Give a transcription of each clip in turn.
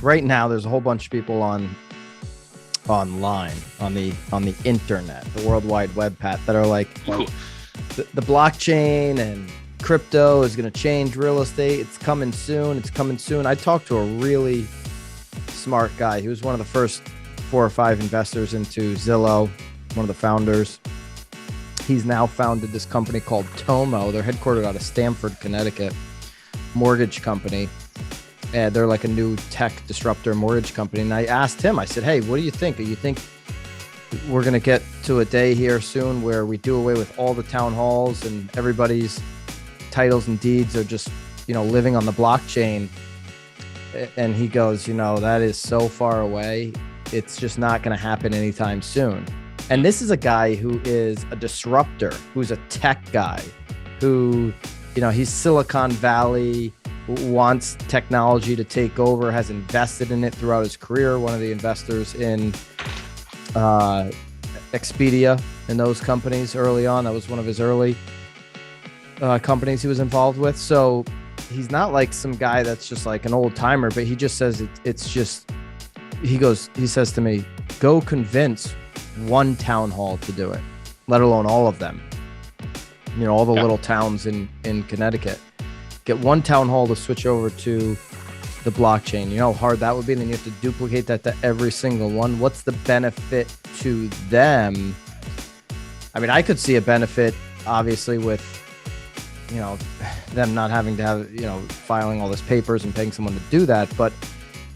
right now there's a whole bunch of people online on the internet, the World Wide Web, Pat, that are like the blockchain and crypto is going to change real estate. It's coming soon. I talked to a really smart guy. He was one of the first 4 or 5 investors into Zillow, one of the founders. He's now founded this company called Tomo. They're headquartered out of Stamford, Connecticut, mortgage company. And they're like a new tech disruptor mortgage company. And I asked him, I said, hey, what do you think? Do you think we're going to get to a day here soon where we do away with all the town halls and everybody's titles and deeds are just, living on the blockchain? And he goes, that is so far away. It's just not going to happen anytime soon. And this is a guy who is a disruptor, who's a tech guy, who, he's Silicon Valley, wants technology to take over, has invested in it throughout his career. One of the investors in Expedia and those companies early on. That was one of his early companies he was involved with. So he's not like some guy that's just like an old timer, but he just says it's just, he says to me, go convince one town hall to do it, let alone all of them. All the little towns in Connecticut. Get one town hall to switch over to the blockchain. You know how hard that would be? And then you have to duplicate that to every single one. What's the benefit to them? I mean, I could see a benefit, obviously, with, them not having to have, filing all this papers and paying someone to do that. But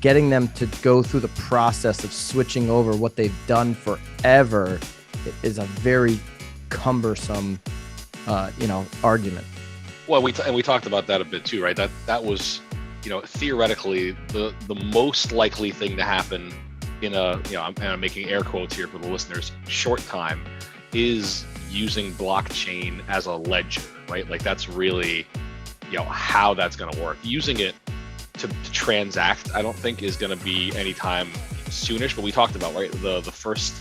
getting them to go through the process of switching over what they've done forever is a very cumbersome, argument. Well, we talked about that a bit too, right? That was, theoretically the most likely thing to happen in I'm making air quotes here for the listeners, short time, is using blockchain as a ledger, right? Like that's really, how that's going to work. Using it to transact, I don't think is going to be anytime soonish, but we talked about, right, the first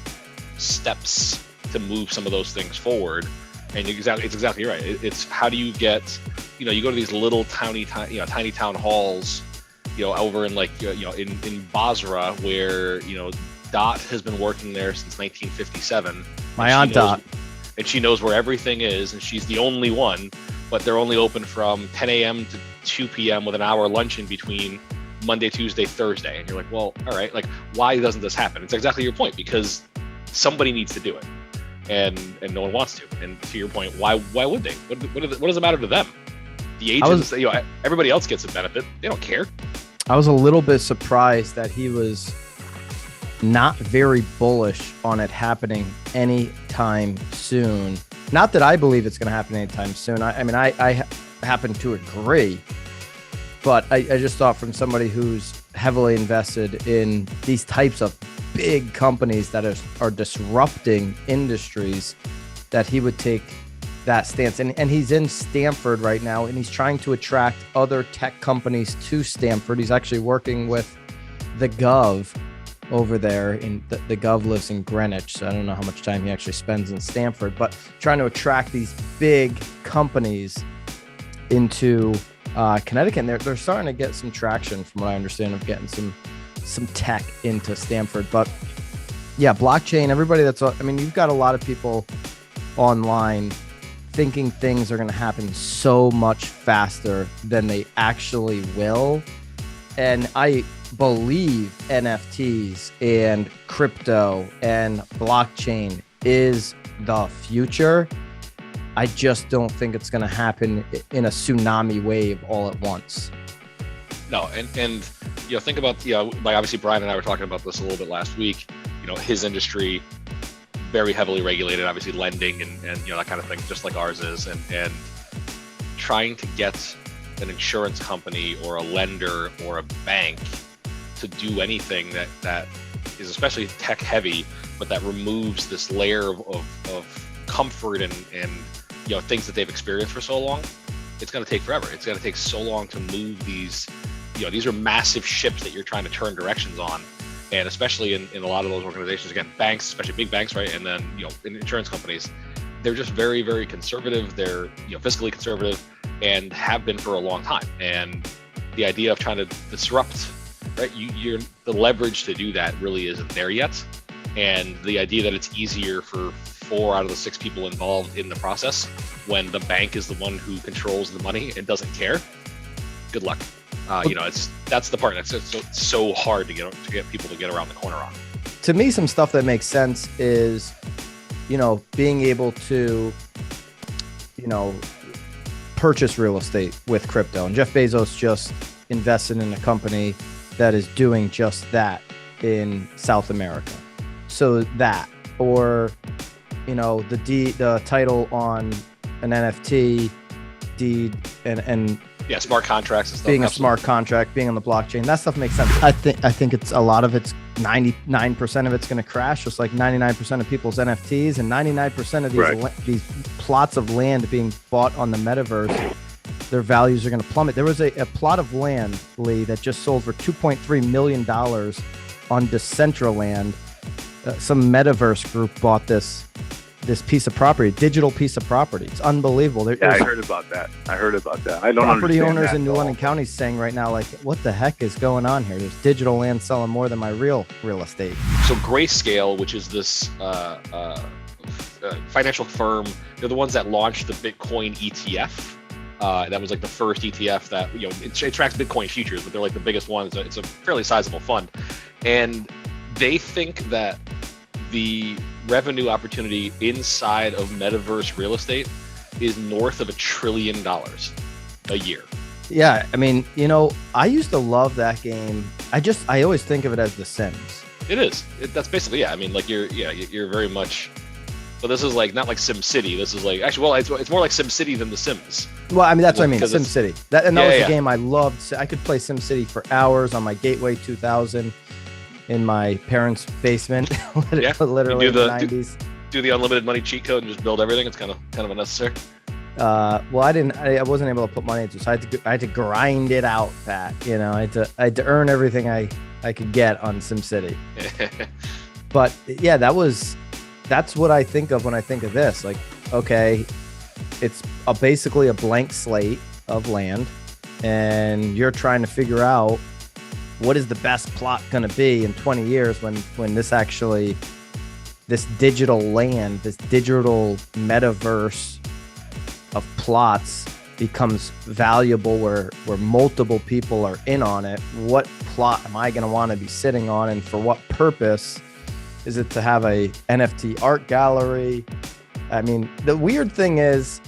steps to move some of those things forward. And it's exactly right. It's how do you get, you go to these little tiny town halls, over in like, in Basra, where, Dot has been working there since 1957. My aunt Dot. And she knows where everything is, and she's the only one, but they're only open from 10 a.m. to 2 p.m. with an hour lunch in between Monday, Tuesday, Thursday. And you're like, well, all right, like, why doesn't this happen? It's exactly your point, because somebody needs to do it. And no one wants to. And to your point, why would they? What does it matter to them? The agents, everybody else gets a benefit. They don't care. I was a little bit surprised that he was not very bullish on it happening anytime soon. Not that I believe it's going to happen anytime soon. I happen to agree, but I just thought from somebody who's heavily invested in these types of big companies that are disrupting industries, that he would take that stance. And he's in Stamford right now, and he's trying to attract other tech companies to Stamford. He's actually working with the Gov over there. The Gov lives in Greenwich, so I don't know how much time he actually spends in Stamford, but trying to attract these big companies into Connecticut. And they're starting to get some traction, from what I understand, of getting some tech into Stamford. But yeah, blockchain, everybody you've got a lot of people online thinking things are going to happen so much faster than they actually will. And I believe NFTs and crypto and blockchain is the future. I just don't think it's going to happen in a tsunami wave all at once. No, and think about, like obviously Brian and I were talking about this a little bit last week. His industry, very heavily regulated, obviously lending and that kind of thing, just like ours is, and trying to get an insurance company or a lender or a bank to do anything that is especially tech heavy, but that removes this layer of comfort and things that they've experienced for so long. It's going to take forever. It's going to take so long to move these. These are massive ships that you're trying to turn directions on. And especially in a lot of those organizations, again, banks, especially big banks, right? And then, in insurance companies, they're just very, very conservative. They're, fiscally conservative and have been for a long time. And the idea of trying to disrupt right? You're the leverage to do that really isn't there yet. And the idea that it's easier for 4 out of the 6 people involved in the process when the bank is the one who controls the money and doesn't care. Good luck. That's the part that's so hard to get people to get around the corner on. To me, some stuff that makes sense is, being able to, purchase real estate with crypto. And Jeff Bezos just invested in a company that is doing just that in South America. So that, or, the title on an NFT deed and smart contracts and stuff. Being a smart contract, being on the blockchain, that stuff makes sense. I think it's a lot of it's 99% of it's going to crash, just like 99% of people's NFTs and 99% of these plots of land being bought on the metaverse, their values are going to plummet. There was a plot of land, Lee, that just sold for $2.3 million on Decentraland. Some metaverse group bought this piece of property, digital piece of property. It's unbelievable. I heard about that. I don't property understand owners that in New London County saying right now, like, what the heck is going on here? There's digital land selling more than my real estate. So Grayscale, which is this financial firm, they're the ones that launched the Bitcoin ETF. That was like the first ETF that, it tracks Bitcoin futures, but they're like the biggest one. It's a fairly sizable fund. And they think that the revenue opportunity inside of metaverse real estate is north of $1 trillion a year. Yeah, I mean, I used to love that game. I always think of it as The Sims. It is. That's basically, yeah. I mean, like you're very much. But this is like not like Sim City. This is like it's more like Sim City than The Sims. Well, I mean, that's what I mean. Sim City. That was the game I loved. I could play Sim City for hours on my Gateway 2000 in my parents' basement. Literally in the 90s. Do the unlimited money cheat code and just build everything. It's kind of unnecessary. Well, I wasn't able to put money into it, so I had to grind it out, Pat. I had to earn everything I could get on SimCity. But yeah, that's what I think of when I think of this. Like, okay, it's basically a blank slate of land, and you're trying to figure out what is the best plot going to be in 20 years when this digital land, this digital metaverse of plots becomes valuable where multiple people are in on it. What plot am I going to want to be sitting on, and for what purpose? Is it to have a NFT art gallery? I mean, the weird thing is,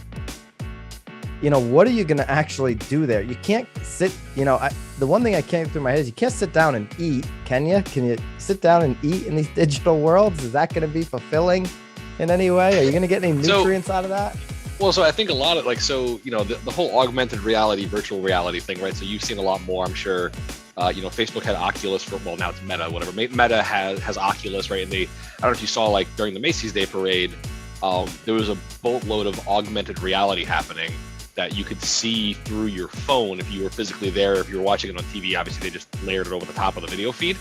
what are you going to actually do there? You can't sit, the one thing that came through my head is you can't sit down and eat, can you? Can you sit down and eat in these digital worlds? Is that going to be fulfilling in any way? Are you going to get any nutrients out of that? Well, so I think a lot of the whole augmented reality, virtual reality thing, right? So you've seen a lot more, I'm sure. Facebook had Oculus now it's Meta, whatever. Meta has Oculus, right? And I don't know if you saw, like, during the Macy's Day Parade, there was a boatload of augmented reality happening that you could see through your phone if you were physically there. If you were watching it on TV, obviously they just layered it over the top of the video feed.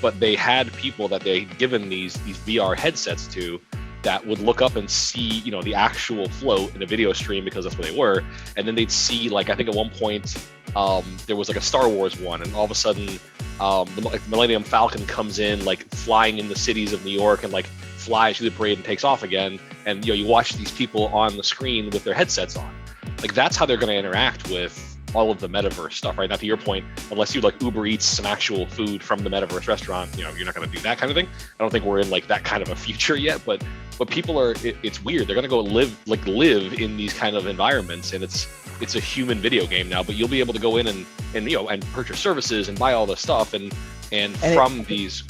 But they had people that they'd given these VR headsets to that would look up and see, the actual float in a video stream, because that's where they were. And then they'd see, like, I think at one point, there was like a Star Wars one, and all of a sudden, the Millennium Falcon comes in, like, flying in the cities of New York, and like flies through the parade and takes off again. And you watch these people on the screen with their headsets on. Like, that's how they're going to interact with all of the metaverse stuff, right? Now, to your point, unless you like Uber Eats some actual food from the metaverse restaurant, you're not going to do that kind of thing. I don't think we're in like that kind of a future yet, but people are. It's weird. They're going to go live in these kind of environments, and it's a human video game now. But you'll be able to go in and purchase services and buy all this stuff and from these.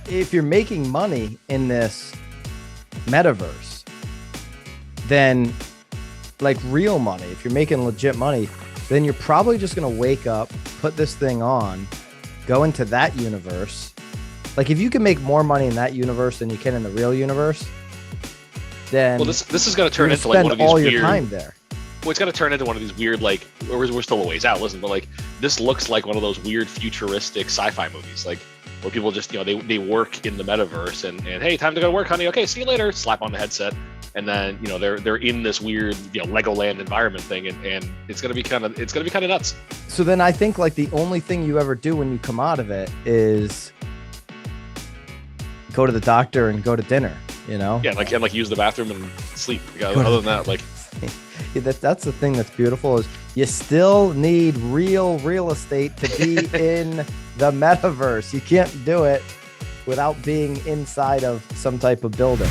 If you're making money in this metaverse, then, like, real money, if you're making legit money, then you're probably just going to wake up, put this thing on, go into that universe. Like, if you can make more money in that universe than you can in the real universe, then this is going to turn into like one of these weird time there. Well, it's going to turn into one of these weird, like, we're still a ways out, listen, but like, this looks like one of those weird futuristic sci-fi movies, like, where people just, they work in the metaverse and hey, time to go to work, honey. Okay, see you later. Slap on the headset. and then they're in this weird Legoland environment thing, and it's gonna be kind of nuts. So then I think like the only thing you ever do when you come out of it is go to the doctor and go to dinner. Yeah, and use the bathroom and sleep. Other than that, like that's the thing that's beautiful is you still need real estate to be in the metaverse. You can't do it without being inside of some type of building.